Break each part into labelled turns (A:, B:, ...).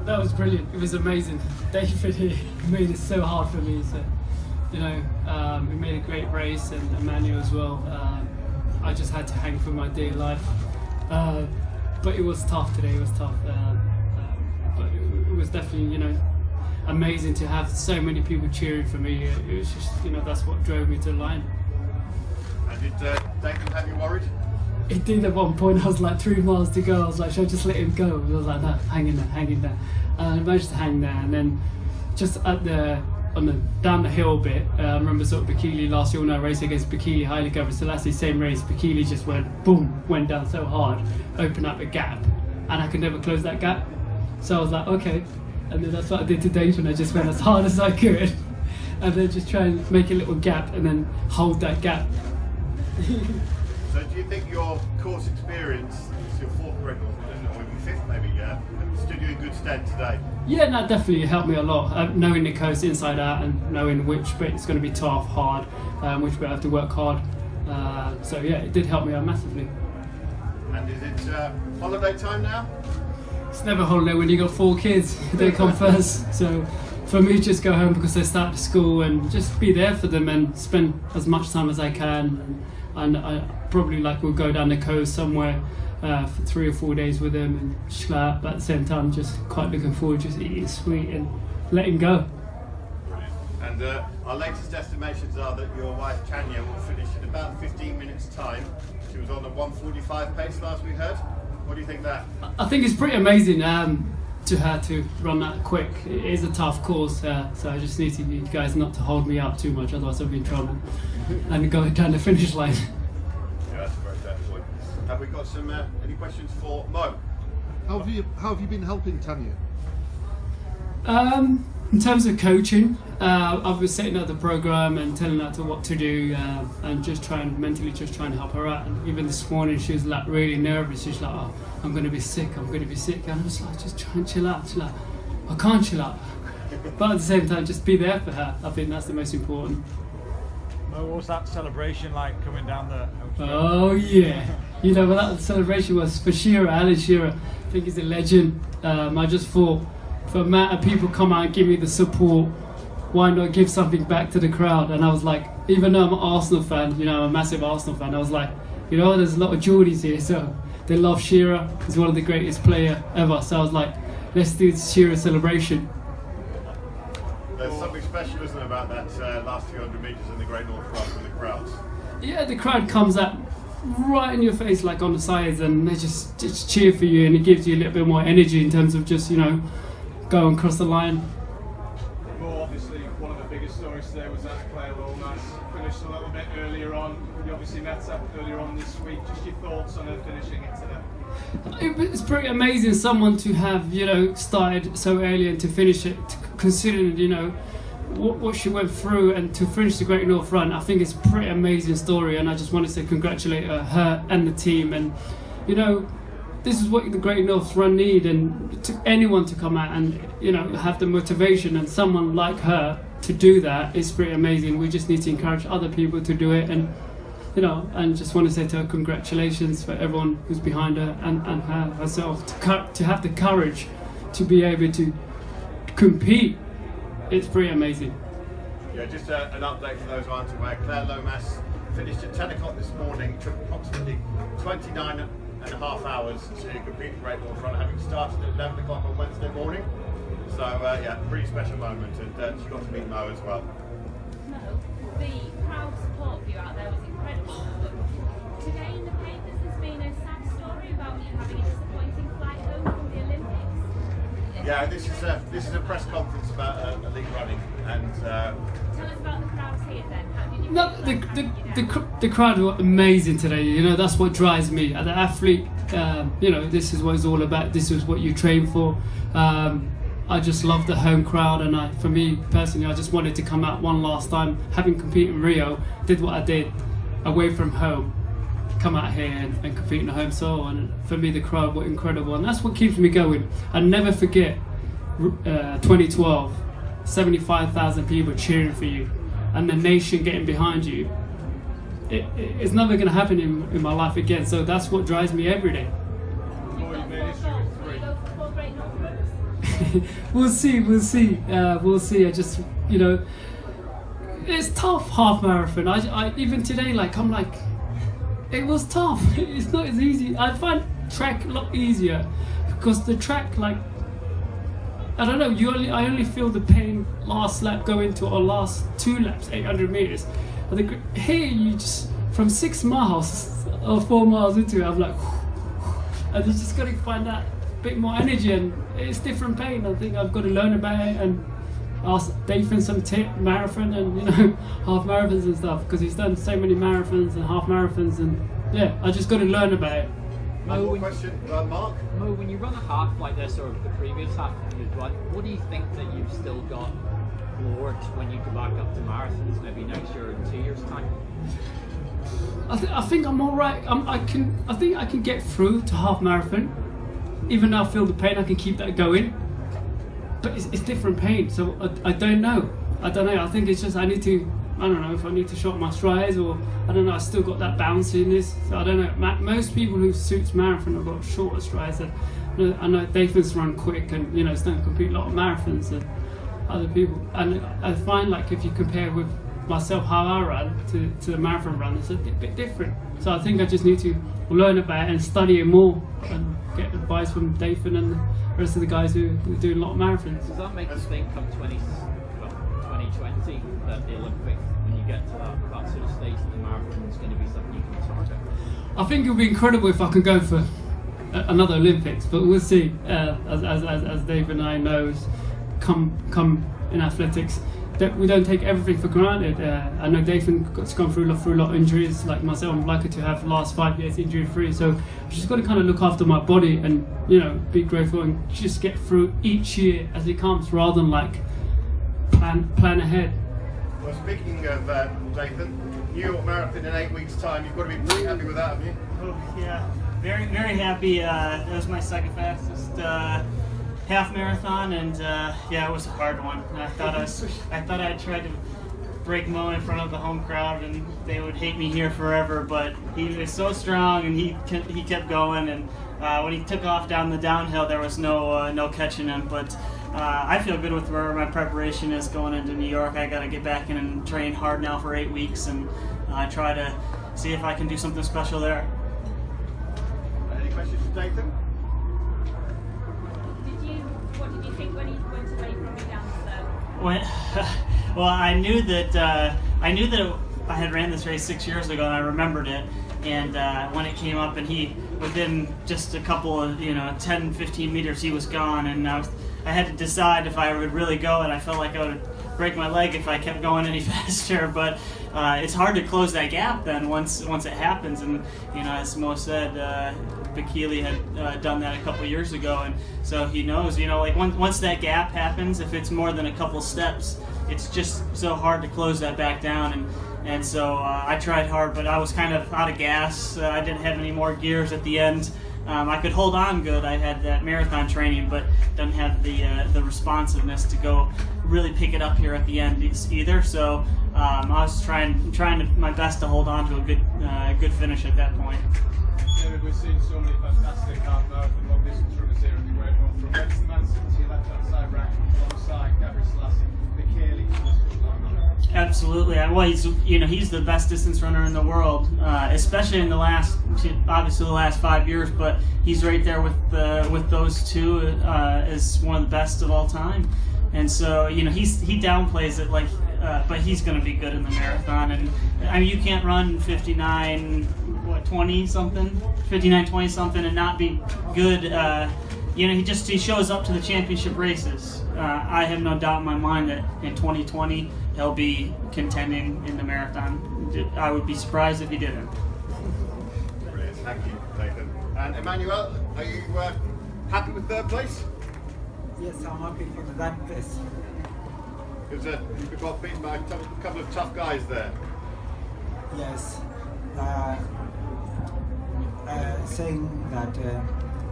A: That was brilliant. It was amazing. David here made it so hard for me. So, we made a great race, and Emmanuel as well. I just had to hang for my dear life. But it was tough today. It was tough. But it was definitely, amazing to have so many people cheering for me. It was just, that's what drove me to the line.
B: And did David have you worried?
A: It did at one point. I was like 3 miles to go. I was like, should I just let him go? And I was like, no, hang in there. And I managed to hang there. And then just down the hill bit, I remember sort of Bekele last year when I raced against Bekele, Haile Gebrselassie, same race. Bekele just went down so hard, opened up a gap, and I could never close that gap. So I was like, okay. And then that's what I did to Dayton. I just went as hard as I could, and then just try and make a little gap and then hold that gap.
B: So do you think your course experience, it's your fourth record, or even fifth maybe, stood you in good stead today?
A: Yeah, no, definitely helped me a lot. Knowing the coast inside out and knowing which bit it's going to be tough, hard, which bit I have to work hard. So yeah, it did help me out massively.
B: And is it holiday time now?
A: It's never holiday when you got 4 kids. They come first. So for me, just go home because they start to school and just be there for them and spend as much time as I can. And I probably will go down the coast somewhere for 3 or 4 days with them and schlap. But at the same time, just quite looking forward, just eating sweet and letting go.
B: And our latest estimations are that your wife Tanya will finish in about 15 minutes time. She was on a 1:45 pace last we heard. What do you think that?
A: I think it's pretty amazing to her to run that quick. It is a tough course, so I just need you guys not to hold me up too much, otherwise I'll be in trouble. And go down the finish line.
B: Yeah, that's a very fair point. Have we got any questions for Mo?
C: How have you been helping Tanya?
A: In terms of coaching, I've been setting up the program and telling her what to do, and just mentally trying to help her out. And even this morning, she was really nervous. She's like, "Oh, I'm going to be sick. And I was like, just try and chill out. I can't chill out. But at the same time, just be there for her. I think that's the most important.
D: What was that celebration like coming down the home straight?
A: Oh yeah, what that celebration was for Shearer, Alan Shearer. I think he's a legend. I just thought, for a amount of people come out and give me the support, why not give something back to the crowd? And I was like, even though I'm an Arsenal fan, I'm a massive Arsenal fan, I was like, there's a lot of Geordies here, so they love Shearer. He's one of the greatest players ever. So I was like, let's do the Shearer celebration.
B: There's something special, isn't there, about that last few hundred metres in the Great North Run with the crowds?
A: Yeah, the crowd comes up right in your face, on the sides, and they just cheer for you, and it gives you a little bit more energy in terms of just, going across the line.
E: Well, obviously, one of the biggest stories today was that Claire Lomas finished a little bit earlier on. You obviously met her earlier on this week. Just your thoughts on her finishing it today?
A: It's pretty amazing someone to have, started so early and to finish it, considering, what she went through, and to finish the Great North Run. I think it's a pretty amazing story, and I just want to say congratulate her and the team. And, this is what the Great North Run need, and to anyone to come out and, have the motivation, and someone like her to do that is pretty amazing. We just need to encourage other people to do it, and and just want to say to her congratulations for everyone who's behind her and her herself to have the courage to be able to compete. It's pretty amazing.
B: Yeah, just an update for those who aren't aware. Claire Lomas finished at 10 o'clock this morning, took approximately 29.5 hours to complete the Great North Run, having started at 11 o'clock on Wednesday morning. So yeah, pretty special moment, and she got to meet Mo as well.
F: Mo, the crowd support for you out there was incredible. But today in the papers there's been a sad story about you having a disappointing flight home from the Olympics.
B: Yeah, this is a press conference about elite running, and
F: tell us about the crowds here then. How did you
A: the crowd were amazing today. That's what drives me as an athlete. This is what it's all about. This is what you train for. I just love the home crowd, and for me personally, I just wanted to come out one last time. Having competed in Rio, did what I did away from home, come out here and compete in the home soil. And for me, the crowd were incredible, and that's what keeps me going. I never forget 2012, 75,000 people cheering for you, and the nation getting behind you. It's never going to happen in my life again. So that's what drives me every day. We'll see. We'll see. I just, you know, it's tough half marathon. I even today, like I'm like, it was tough. It's not as easy. I find track a lot easier because the track, like, I don't know. I only feel the pain last lap going to or last 2 laps, 800 meters. I think here you just from 6 miles or 4 miles into it, I'm like, and you just got to find that bit more energy, and it's different pain. I think I've got to learn about it and ask Dathan some tip marathon and, you know, half marathons and stuff, because he's done so many marathons and half marathons, and yeah, I just got to learn about it.
B: One more question, Mark.
G: Mo, when you run a half like this, or the previous half you've run, what do you think that you've still got forward when you go back up to marathons, maybe next year or in 2 years' time?
A: I think I'm all right. I think I can get through to half marathon. Even though I feel the pain, I can keep that going. But it's different pain, so I don't know. I think it's just I don't know if I need to shorten my strides, or I don't know. I still got that bounciness. So I don't know. Most people who suits marathon have got shorter strides. And I know Dathan's run quick, and, you know, he's done complete a lot of marathons and other people. And I find, like, if you compare with myself how I run to the marathon run, it's a bit different. So I think I just need to learn about it and study it more and get advice from Dathan and the rest of the guys who are doing a lot of marathons.
G: Does that make you think come 2020 that the Olympic, when you get to that sort of stage of the marathon, is going to be something you can target?
A: I think it would be incredible if I could go for another Olympics, but we'll see. As Dave and I know, come in athletics, that we don't take everything for granted. I know Dathan's gone through a lot of injuries, like myself. I'm lucky to have last 5 years injury free, so I've just got to kind of look after my body and, you know, be grateful and just get through each year as it comes, rather than like plan ahead.
B: Well, speaking of Dathan, New York Marathon in 8 weeks' time, you've got to be pretty happy with that, haven't you?
H: Oh yeah, very happy. That was my second fastest half marathon, and yeah, it was a hard one. I thought I tried to break Mo in front of the home crowd, and they would hate me here forever. But he was so strong, and he kept going. And when he took off down the downhill, there was no catching him. But I feel good with where my preparation is going into New York. I got to get back in and train hard now for 8 weeks, and try to see if I can do something special there.
B: Any questions for Dathan?
F: What did you think when he went away from you down slow?
H: Well, I knew that I had ran this race 6 years ago, and I remembered it. And when it came up, and he, within just a couple of 10, 15 meters, he was gone. And I had to decide if I would really go, and I felt like I would break my leg if I kept going any faster. But it's hard to close that gap then once it happens. And as Mo said, Bekele had done that a couple years ago, and so he knows. Like once that gap happens, if it's more than a couple steps, it's just so hard to close that back down. And so I tried hard, but I was kind of out of gas. I didn't have any more gears at the end. I could hold on good. I had that marathon training, but didn't have the responsiveness to go really pick it up here at the end either. So I was trying my best to hold on to a good finish at that point.
E: David, we've seen so many fantastic half marathon long distance runners here at the Great North. From Western Manchester to your left hand side rank, alongside Gabby Selassie, Bekele.
H: Absolutely. Well, he's the best distance runner in the world, especially in the last 5 years. But he's right there with those two as one of the best of all time. And so he downplays it like, but he's going to be good in the marathon. And I mean, you can't run 59:20 something and not be good. He shows up to the championship races. I have no doubt in my mind that in 2020 he'll be contending in the marathon. I would be surprised if he didn't.
B: Brilliant, thank you, Dathan. And Emmanuel, are you happy with third place?
I: Yes, I'm happy for that place.
B: Because you got beaten by a couple of tough guys there.
I: Yes. Saying that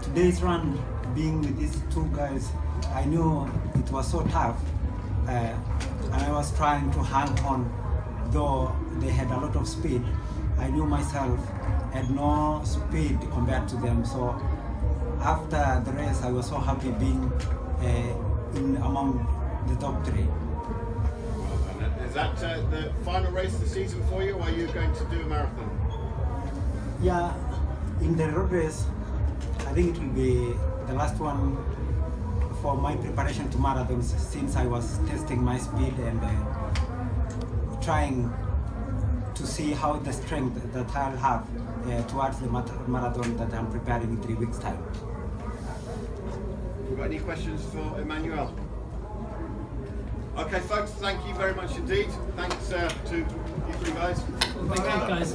I: today's run, being with these two guys, I knew it was so tough. And I was trying to hang on, though they had a lot of speed. I knew myself had no speed compared to them. So after the race, I was so happy being among the top 3.
B: Is that the final race of the season for you, or are you going to do a marathon?
I: Yeah, in the road race, I think it will be the last one for my preparation to marathons, since I was testing my speed and trying to see how the strength that I'll have towards the marathon that I'm preparing in 3 weeks' time.
B: We've got any questions for Emmanuel? Okay, folks, thank you very much indeed. Thanks to you 3 guys.
A: Thank you, guys.